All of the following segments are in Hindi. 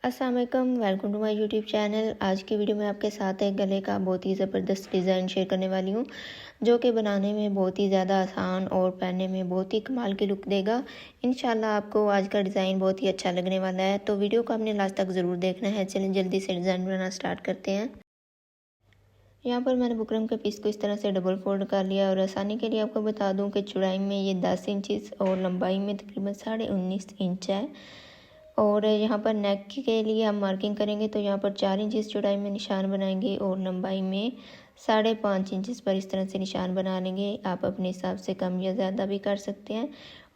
अस्सलाम वालेकुम, welcome to my YouTube channel. आज की वीडियो में आपके साथ एक गले का बहुत ही ज़बरदस्त डिज़ाइन शेयर करने वाली हूँ, जो कि बनाने में बहुत ही ज़्यादा आसान और पहनने में बहुत ही कमाल की लुक देगा। इंशाल्लाह आपको आज का डिज़ाइन बहुत ही अच्छा लगने वाला है, तो वीडियो को आपने लास्ट तक ज़रूर देखना है। चलें जल्दी से डिज़ाइन बनाना स्टार्ट करते हैं। यहाँ पर मैंने बुकरम के पीस को इस तरह से डबल फोल्ड कर लिया और आसानी के लिए आपको बता दूँ कि चौड़ाई में ये 10 इंचज़ और लंबाई में तकरीबन 19.5 इंच है। और यहाँ पर नेक के लिए हम मार्किंग करेंगे तो यहाँ पर 4 इंच चौड़ाई में निशान बनाएंगे और लंबाई में 5.5 इंच पर इस तरह से निशान बना लेंगे। आप अपने हिसाब से कम या ज़्यादा भी कर सकते हैं।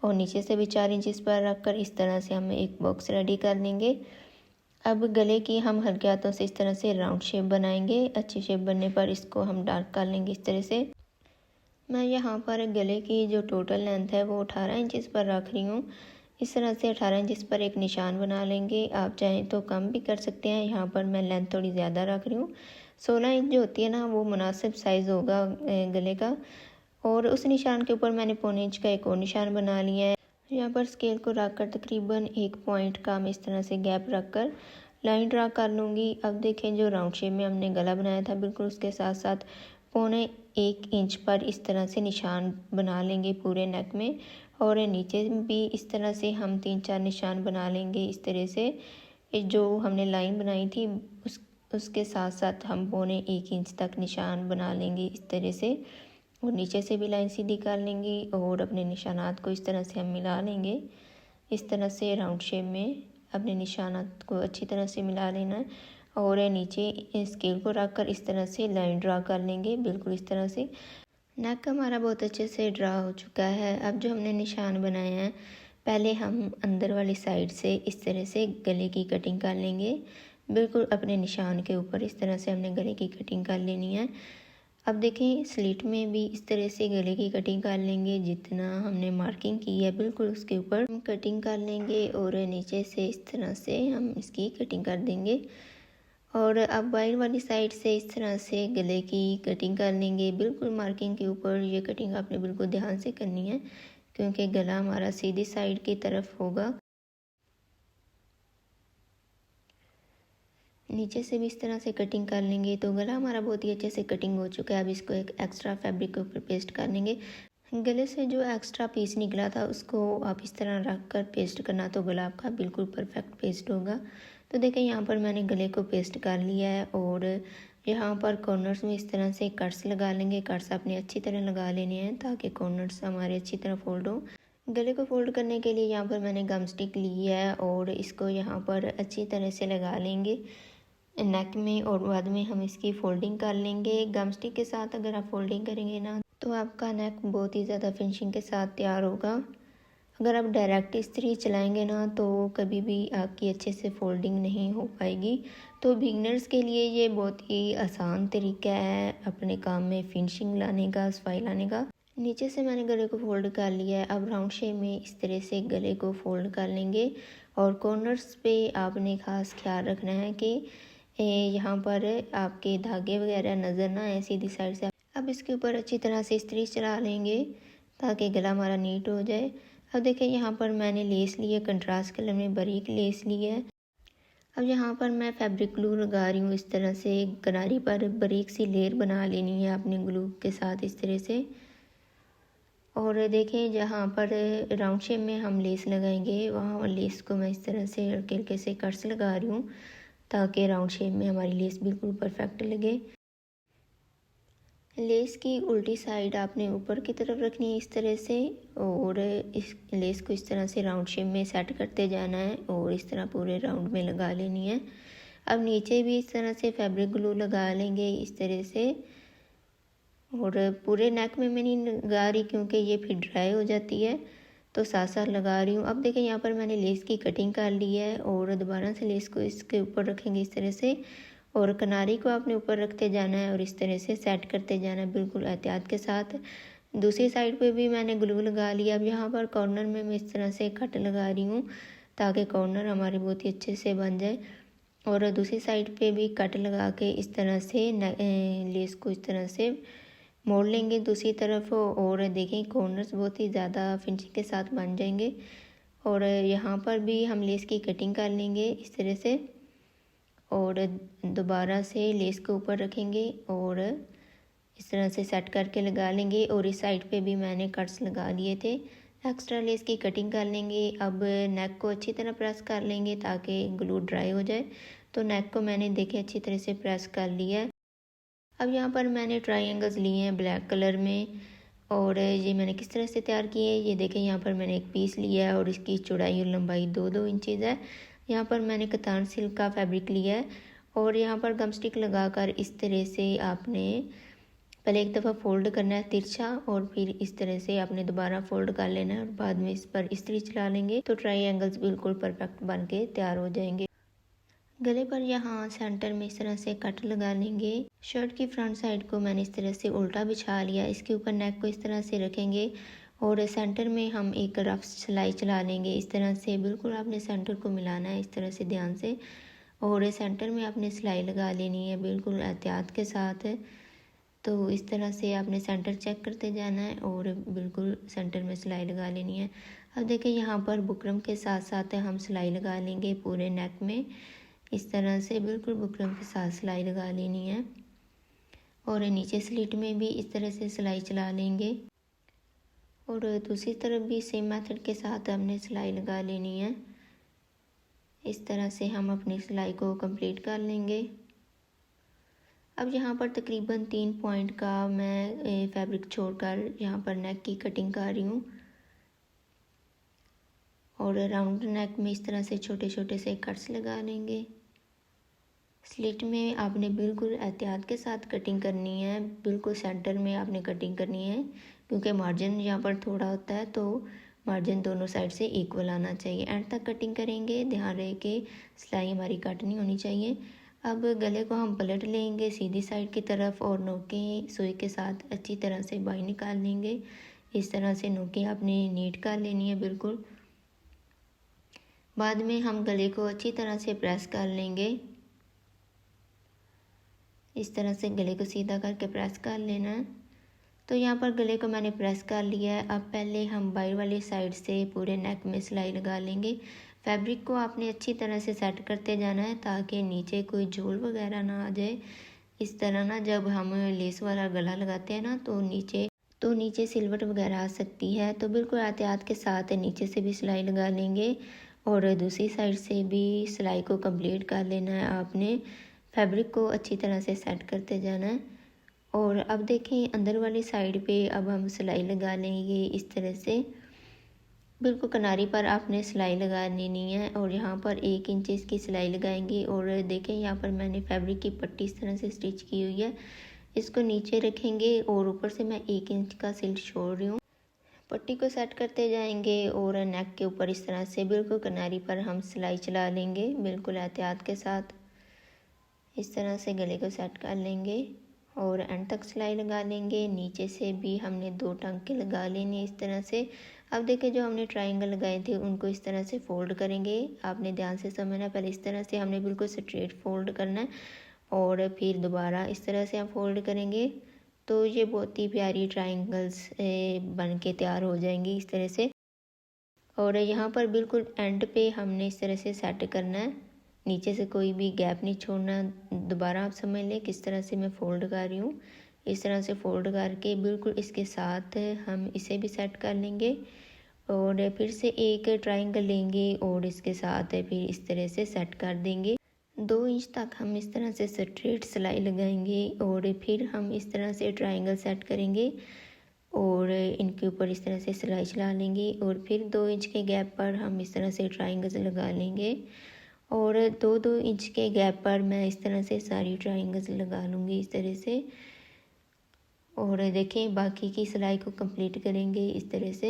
और नीचे से भी 4 इंच पर रख कर इस तरह से हम एक बॉक्स रेडी कर लेंगे। अब गले की हम हल्के हाथों से इस तरह से राउंड शेप बनाएंगे। अच्छी शेप बनने पर इसको हम डार्क कर लेंगे इस तरह से। मैं यहाँ पर गले की जो टोटल लेंथ है वो 18 इंच पर रख रही हूँ। इस तरह से 18 इंच पर एक निशान बना लेंगे। आप चाहें तो कम भी कर सकते हैं। यहाँ पर मैं लेंथ थोड़ी ज़्यादा रख रही हूँ। 16 इंच जो होती है ना, वो मुनासिब साइज़ होगा गले का। और उस निशान के ऊपर मैंने पौने इंच का एक और निशान बना लिया है। यहाँ पर स्केल को रख कर तकरीबन 1 पॉइंट का मैं इस तरह से गैप रख कर लाइन ड्रा कर लूँगी। अब देखें, जो राउंड शेप में हमने गला बनाया था बिल्कुल उसके साथ साथ पौने 1 इंच पर इस तरह से निशान बना लेंगे पूरे नेक में। और नीचे भी इस तरह से हम 3-4 निशान बना लेंगे। इस तरह से जो हमने लाइन बनाई थी उसके साथ साथ हम पौने 1 इंच तक निशान बना लेंगे इस तरह से। और नीचे से भी लाइन सीधी कर लेंगे और अपने निशानात को इस तरह से हम मिला लेंगे। इस तरह से राउंड शेप में अपने निशानात को अच्छी तरह से मिला लेना है। और नीचे स्केल को रख कर इस तरह से लाइन ड्रा कर लेंगे बिल्कुल इस तरह से। नेक हमारा बहुत अच्छे से ड्रा हो चुका है। अब जो हमने निशान बनाए हैं, पहले हम अंदर वाली साइड से इस तरह से गले की कटिंग कर लेंगे। बिल्कुल अपने निशान के ऊपर इस तरह से हमने गले की कटिंग कर लेनी है। अब देखें, स्लिट में भी इस तरह से गले की कटिंग कर लेंगे। जितना हमने मार्किंग की है बिल्कुल उसके ऊपर हम कटिंग कर लेंगे और नीचे से इस तरह से हम इसकी कटिंग कर देंगे। और अब बाहर वाली साइड से इस तरह से गले की कटिंग कर लेंगे बिल्कुल मार्किंग के ऊपर। ये कटिंग आपने बिल्कुल ध्यान से करनी है क्योंकि गला हमारा सीधी साइड की तरफ होगा। नीचे से भी इस तरह से कटिंग कर लेंगे तो गला हमारा बहुत ही अच्छे से कटिंग हो चुका है। अब इसको एक एक्स्ट्रा फैब्रिक के ऊपर पेस्ट कर लेंगे। गले से जो एक्स्ट्रा पीस निकला था उसको आप इस तरह रख कर पेस्ट करना तो गला आपका बिल्कुल परफेक्ट पेस्ट होगा। तो देखें, यहाँ पर मैंने गले को पेस्ट कर लिया है और यहाँ पर कॉर्नर्स में इस तरह से कट्स लगा लेंगे। कट्स अपने अच्छी तरह लगा लेने हैं ताकि कॉर्नर्स हमारे अच्छी तरह फोल्ड हो। गले को फोल्ड करने के लिए यहाँ पर मैंने गम स्टिक ली है और इसको यहाँ पर अच्छी तरह से लगा लेंगे नेक में। और बाद में हम इसकी फोल्डिंग कर लेंगे। गम स्टिक के साथ अगर आप फोल्डिंग करेंगे ना तो आपका नेक बहुत ही ज़्यादा फिनिशिंग के साथ तैयार होगा। अगर आप डायरेक्ट इस्त्री चलाएंगे ना तो कभी भी आपकी अच्छे से फोल्डिंग नहीं हो पाएगी। तो बिगनर्स के लिए ये बहुत ही आसान तरीका है अपने काम में फिनिशिंग लाने का, सफाई लाने का। नीचे से मैंने गले को फोल्ड कर लिया है। अब राउंड शेप में इस तरह से गले को फोल्ड कर लेंगे और कॉर्नर्स पे आपने खास ख्याल रखना है कि यहाँ पर आपके धागे वगैरह नज़र ना आए सीधी साइड से। अब इसके ऊपर अच्छी तरह से इस्त्री चला लेंगे ताकि गला हमारा नीट हो जाए। अब देखिए, यहाँ पर मैंने लेस ली है, कंट्रास्ट कलर में बारीक लेस ली है। अब यहाँ पर मैं फैब्रिक ग्लू लगा रही हूँ। इस तरह से किनारी पर बारीक सी लेयर बना लेनी है अपने ग्लू के साथ इस तरह से। और देखें, जहाँ पर राउंड शेप में हम लेस लगाएंगे वहाँ लेस को मैं इस तरह से हल्के हल्के से कट्स लगा रही हूँ ताकि राउंड शेप में हमारी लेस बिल्कुल परफेक्ट लगे। लेस की उल्टी साइड आपने ऊपर की तरफ रखनी है इस तरह से और इस लेस को इस तरह से राउंड शेप में सेट करते जाना है और इस तरह पूरे राउंड में लगा लेनी है। अब नीचे भी इस तरह से फैब्रिक ग्लू लगा लेंगे इस तरह से। और पूरे नेक में मैं नहीं लगा रही क्योंकि ये फिर ड्राई हो जाती है, तो साथ साथ लगा रही हूँ। अब देखें, यहाँ पर मैंने लेस की कटिंग कर ली है और दोबारा से लेस को इसके ऊपर रखेंगे इस तरह से। और किनारी को आपने ऊपर रखते जाना है और इस तरह से सेट करते जाना है बिल्कुल एहतियात के साथ। दूसरी साइड पे भी मैंने ग्लू लगा लिया। अब यहाँ पर कॉर्नर में मैं इस तरह से कट लगा रही हूँ ताकि कॉर्नर हमारे बहुत ही अच्छे से बन जाए। और दूसरी साइड पे भी कट लगा के इस तरह से लेस को इस तरह से मोड़ लेंगे दूसरी तरफ। और देखें, कॉर्नर्स बहुत ही ज़्यादा फिनिशिंग के साथ बन जाएंगे। और यहाँ पर भी हम लेस की कटिंग कर लेंगे इस तरह से, और दोबारा से लेस के ऊपर रखेंगे और इस तरह से सेट करके लगा लेंगे। और इस साइड पे भी मैंने कट्स लगा लिए थे। एक्स्ट्रा लेस की कटिंग कर लेंगे। अब नेक को अच्छी तरह प्रेस कर लेंगे ताकि ग्लू ड्राई हो जाए। तो नेक को मैंने देखे अच्छी तरह से प्रेस कर लिया है। अब यहाँ पर मैंने ट्रायंगल्स लिए हैं ब्लैक कलर में, और ये मैंने किस तरह से तैयार किए हैं ये देखें। यहाँ पर मैंने एक पीस लिया है और इसकी चौड़ाई और लंबाई 2-2 इंचज़ है। यहाँ पर मैंने कतान सिल्क का फैब्रिक लिया है और यहाँ पर गम स्टिक लगाकर इस तरह से आपने पहले एक दफ़ा फ़ोल्ड करना है तिरछा, और फिर इस तरह से आपने दोबारा फ़ोल्ड कर लेना है और बाद में इस पर इस्त्री चला लेंगे तो ट्रायंगल्स बिल्कुल परफेक्ट बन के तैयार हो जाएंगे। गले पर यहाँ सेंटर में इस तरह से कट लगा लेंगे। शर्ट की फ्रंट साइड को मैंने इस तरह से उल्टा बिछा लिया। इसके ऊपर नेक को इस तरह से रखेंगे और सेंटर में हम एक रफ सिलाई चला लेंगे। इस तरह से बिल्कुल आपने सेंटर को मिलाना है इस तरह से ध्यान से, और सेंटर में आपने सिलाई लगा लेनी है बिल्कुल एहतियात के साथ। तो इस तरह से आपने सेंटर चेक करते जाना है और बिल्कुल सेंटर में सिलाई लगा लेनी है। अब देखिए यहाँ पर बुकरम के साथ साथ हम सिलाई लगा लेंगे पूरे नेक में। इस तरह से बिल्कुल बुकरम के साथ सिलाई लगा लेनी है और नीचे स्लिट में भी इस तरह से सिलाई चला लेंगे, और दूसरी तरफ भी सेम मेथड के साथ हमने सिलाई लगा लेनी है। इस तरह से हम अपनी सिलाई को कंप्लीट कर लेंगे। अब यहाँ पर तकरीबन 3 पॉइंट का मैं फैब्रिक छोड़कर यहाँ पर नेक की कटिंग कर रही हूँ, और राउंड नेक में इस तरह से छोटे छोटे से कट्स लगा लेंगे। स्लिट में आपने बिल्कुल एहतियात के साथ कटिंग करनी है, बिल्कुल सेंटर में आपने कटिंग करनी है क्योंकि मार्जिन यहाँ पर थोड़ा होता है, तो मार्जिन दोनों साइड से इक्वल आना चाहिए। एंड तक कटिंग करेंगे, ध्यान रहे कि सिलाई हमारी कट नहीं होनी चाहिए। अब गले को हम पलट लेंगे सीधी साइड की तरफ और नोकें सुई के साथ अच्छी तरह से बाई निकाल लेंगे। इस तरह से नोकें आपने नीट कर लेनी है बिल्कुल। बाद में हम गले को अच्छी तरह से प्रेस कर लेंगे। इस तरह से गले को सीधा करके प्रेस कर लेना है। तो यहाँ पर गले को मैंने प्रेस कर लिया है। अब पहले हम बाहर वाली साइड से पूरे नेक में सिलाई लगा लेंगे। फैब्रिक को आपने अच्छी तरह से सेट करते जाना है ताकि नीचे कोई झोल वगैरह ना आ जाए। इस तरह ना जब हम लेस वाला गला लगाते हैं ना तो नीचे सिलवट वगैरह आ सकती है, तो बिल्कुल एहतियात के साथ नीचे से भी सिलाई लगा लेंगे और दूसरी साइड से भी सिलाई को कंप्लीट कर लेना है। आपने फैब्रिक को अच्छी तरह से सेट करते जाना है। और अब देखें अंदर वाली साइड पे अब हम सिलाई लगा लेंगे इस तरह से, बिल्कुल किनारी पर आपने सिलाई लगा लेनी है और यहाँ पर 1 इंच इसकी सिलाई लगाएंगे। और देखें यहाँ पर मैंने फैब्रिक की पट्टी इस तरह से स्टिच की हुई है, इसको नीचे रखेंगे और ऊपर से मैं 1 इंच का सिल छोड़ रही हूँ। पट्टी को सेट करते जाएंगे और नेक के ऊपर इस तरह से बिल्कुल किनारी पर हम सिलाई चला लेंगे बिल्कुल एहतियात के साथ। इस तरह से गले को सेट कर लेंगे और एंड तक सिलाई लगा लेंगे। नीचे से भी हमने 2 टांके लगा लेने इस तरह से। अब देखिए जो हमने ट्रायंगल लगाए थे उनको इस तरह से फोल्ड करेंगे। आपने ध्यान से समझना, पहले इस तरह से हमने बिल्कुल स्ट्रेट फोल्ड करना है और फिर दोबारा इस तरह से हम फोल्ड करेंगे तो ये बहुत ही प्यारी ट्रायंगल्स बन के तैयार हो जाएंगी इस तरह से। और यहाँ पर बिल्कुल एंड पे हमने इस तरह से सेट करना है, नीचे से कोई भी गैप नहीं छोड़ना। दोबारा आप समझ लें किस तरह से मैं फ़ोल्ड कर रही हूँ। इस तरह से फ़ोल्ड करके बिल्कुल इसके साथ हम इसे भी सेट कर लेंगे और फिर से एक ट्रायंगल लेंगे और इसके साथ फिर इस तरह से सेट कर देंगे। 2 इंच तक हम इस तरह से स्ट्रेट सिलाई लगाएंगे और फिर हम इस तरह से ट्रायंगल सेट करेंगे और इनके ऊपर इस तरह से सिलाई चला लेंगे और फिर 2 इंच के गैप पर हम इस तरह से ट्रायंगल्स लगा लेंगे और 2-2 इंच के गैप पर मैं इस तरह से सारी ट्रायंगल्स लगा लूँगी इस तरह से। और देखें बाकी की सिलाई को कंप्लीट करेंगे इस तरह से।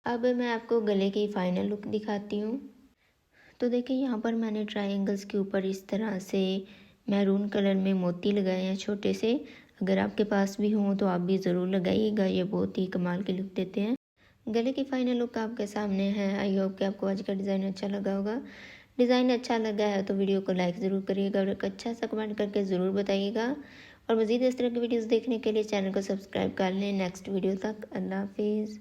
अब मैं आपको गले की फ़ाइनल लुक दिखाती हूँ। तो देखिए यहाँ पर मैंने ट्रायंगल्स के ऊपर इस तरह से मैरून कलर में मोती लगाए हैं छोटे से। अगर आपके पास भी हों तो आप भी ज़रूर लगाइएगा, ये बहुत ही कमाल की लुक देते हैं। गले की फ़ाइनल लुक आपके सामने है। आई होप कि आपको आज का डिज़ाइन अच्छा लगा होगा। डिज़ाइन अच्छा लगा है तो वीडियो को लाइक ज़रूर करिएगा और एक अच्छा सा कमेंट करके ज़रूर बताइएगा। और मज़ीद इस तरह की वीडियोस देखने के लिए चैनल को सब्सक्राइब कर लें। नेक्स्ट वीडियो तक अल्लाह हाफिज़।